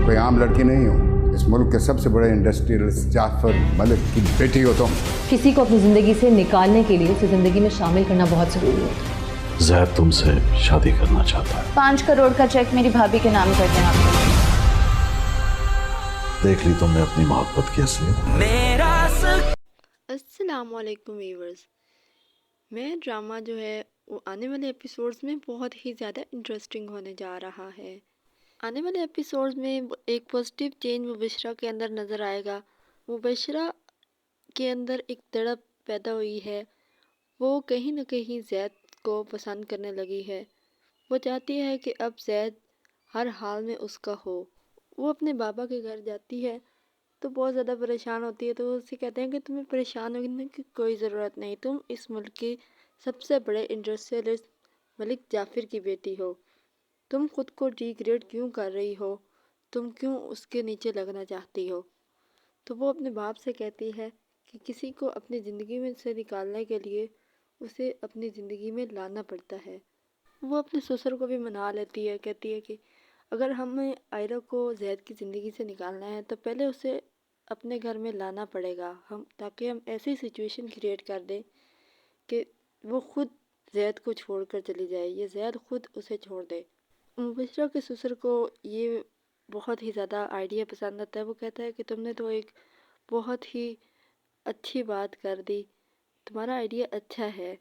कोई आम लड़की नहीं हो, इस मुल्क के सबसे बड़े इंडस्ट्रियलिस्ट जाफर मलिक की बेटी हो तुम। किसी को अपनी जिंदगी से निकालने के लिए उसे जिंदगी में शामिल करना बहुत जरूरी है। ज़ैद तुमसे शादी करना चाहता है। 5 करोड़ का चेक मेरी भाभी के नाम कर देना। देख ली तुमने अपनी मोहब्बत की असलियत। अस्सलाम वालेकुम व्यूअर्स, मैं ड्रामा जो है वो आने वाले एपिसोड्स में बहुत ही ज़्यादा इंटरेस्टिंग होने जा रहा है। आने वाले एपिसोड्स में एक पॉजिटिव चेंज मुबशरा के अंदर नज़र आएगा। मुबशरा के अंदर एक तड़प पैदा हुई है, वो कहीं ना कहीं ज़ैद को पसंद करने लगी है। वो चाहती है कि अब ज़ैद हर हाल में उसका हो। वो अपने बाबा के घर जाती है तो बहुत ज़्यादा परेशान होती है, तो वो उससे कहते हैं कि तुम्हें परेशान होने की कोई ज़रूरत नहीं, तुम इस मुल्क के सबसे बड़े इंडस्ट्रियलिस्ट मलिक जाफर की बेटी हो, तुम खुद को डिग्रेड क्यों कर रही हो, तुम क्यों उसके नीचे लगना चाहती हो। तो वो अपने बाप से कहती है कि किसी को अपनी ज़िंदगी में से निकालने के लिए उसे अपनी ज़िंदगी में लाना पड़ता है। वो अपने ससुर को भी मना लेती है, कहती है कि अगर हमें आयरा को ज़ैद की ज़िंदगी से निकालना है तो पहले उसे अपने घर में लाना पड़ेगा, ताकि हम ऐसी सिचुएशन क्रिएट कर दें कि वो खुद ज़ैद को छोड़कर चली जाए या ज़ैद खुद उसे छोड़ दे। मुबशरा के ससुर को ये बहुत ही ज़्यादा आइडिया पसंद आता है। वो कहता है कि तुमने तो एक बहुत ही अच्छी बात कर दी, तुम्हारा आइडिया अच्छा है।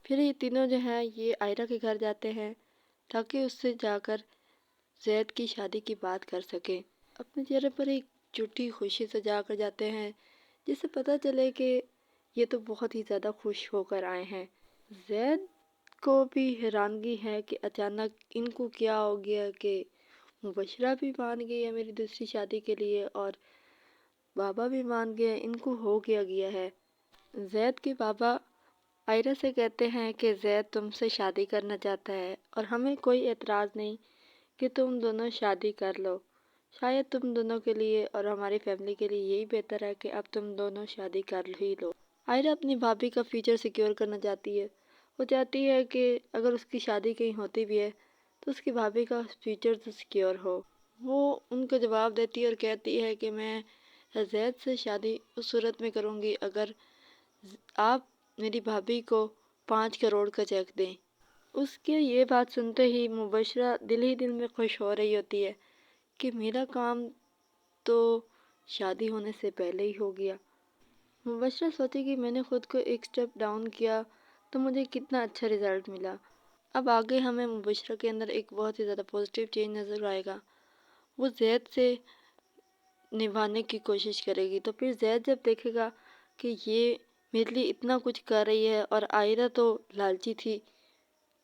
फिर ये तीनों जो हैं ये आयरा के घर जाते हैं ताकि उससे जाकर ज़ैद की शादी की बात कर सकें। अपने चेहरे पर एक झूठी खुशी सजा कर जाते हैं, जिससे पता चले कि ये तो बहुत ही ज़्यादा खुश होकर आए हैं। ज़ैद को भी हैरानगी है कि अचानक इनको क्या हो गया कि मुबशरा भी मान गई है मेरी दूसरी शादी के लिए और बाबा भी मान गए, इनको हो क्या गया है। ज़ैद के बाबा आयरा से कहते हैं कि ज़ैद तुमसे शादी करना चाहता है और हमें कोई एतराज़ नहीं कि तुम दोनों शादी कर लो। शायद तुम दोनों के लिए और हमारी फैमिली के लिए यही बेहतर है कि अब तुम दोनों शादी कर ही लो। आयरा अपनी भाभी का फ्यूचर सिक्योर करना चाहती है। वो चाहती है कि अगर उसकी शादी कहीं होती भी है तो उसकी भाभी का फ्यूचर तो सिक्योर हो। वो उनको जवाब देती है और कहती है कि मैं ज़ैद से शादी उस सूरत में करूँगी अगर आप मेरी भाभी को 5 करोड़ का चेक दें। उसके ये बात सुनते ही मुबशरा दिल ही दिल में खुश हो रही होती है कि मेरा काम तो शादी होने से पहले ही हो गया। मुबशरा सोचे कि मैंने खुद को एक स्टेप डाउन किया तो मुझे कितना अच्छा रिज़ल्ट मिला। अब आगे हमें मुबशरा के अंदर एक बहुत ही ज़्यादा पॉजिटिव चेंज नज़र आएगा। वो ज़ैद से निभाने की कोशिश करेगी, तो फिर ज़ैद जब देखेगा कि ये मेरे लिए इतना कुछ कर रही है और आयरा तो लालची थी,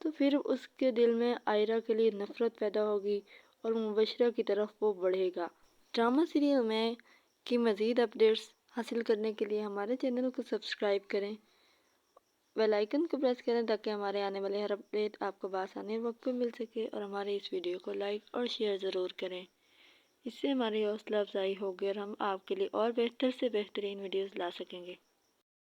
तो फिर उसके दिल में आयरा के लिए नफ़रत पैदा होगी और मुबशरा की तरफ वो बढ़ेगा। ड्रामा सीरियल में की मज़ीद अपडेट्स हासिल करने के लिए हमारे चैनल को सब्सक्राइब करें, बेल आइकन को प्रेस करें ताकि हमारे आने वाले हर अपडेट आपको बआसानी वक्त पे मिल सके, और हमारे इस वीडियो को लाइक और शेयर ज़रूर करें। इससे हमारी हौसला अफजाई होगी और हम आपके लिए और बेहतर से बेहतरीन वीडियोस ला सकेंगे।